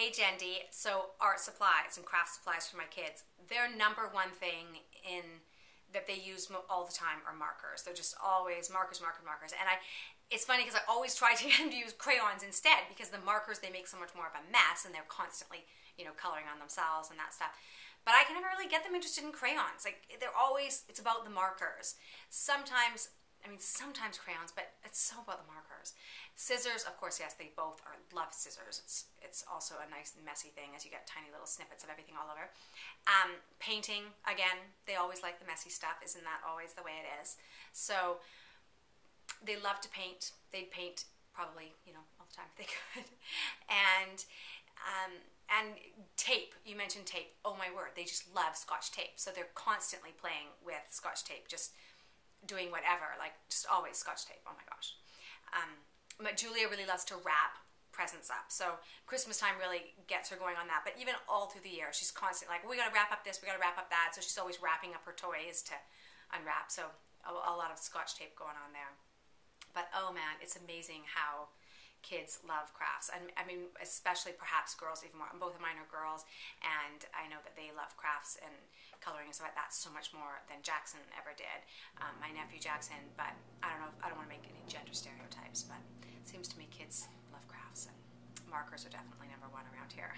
Hey Jendi, so art supplies and craft supplies for my kids, their number one thing in that they use all the time are markers. They're just always markers, markers, markers. And it's funny because I always try to get them to use crayons instead, because the markers, they make so much more of a mess and they're constantly, coloring on themselves and that stuff. But I can never really get them interested in crayons. Like, it's about the markers. Sometimes crayons, but it's so about the markers. Scissors, of course, yes, they both love scissors. It's also a nice messy thing as you get tiny little snippets of everything all over. Painting, again, they always like the messy stuff. Isn't that always the way it is? So they love to paint. They'd paint probably, all the time if they could. And tape, you mentioned tape. Oh my word, they just love Scotch tape. So they're constantly playing with Scotch tape, just doing whatever, like just always Scotch tape. Oh my gosh. But Julia really loves to wrap presents up. So Christmas time really gets her going on that. But even all through the year, she's constantly like, we got to wrap up this, we got to wrap up that. So she's always wrapping up her toys to unwrap. So a lot of Scotch tape going on there. But oh man, it's amazing how kids love crafts. And I mean, especially perhaps girls even more. Both of mine are girls, and I know that they love crafts and coloring and stuff like that so much more than Jackson ever did. My nephew Jackson, but I don't want to make any gender stereotypes, but it seems to me kids love crafts, and markers are definitely number one around here.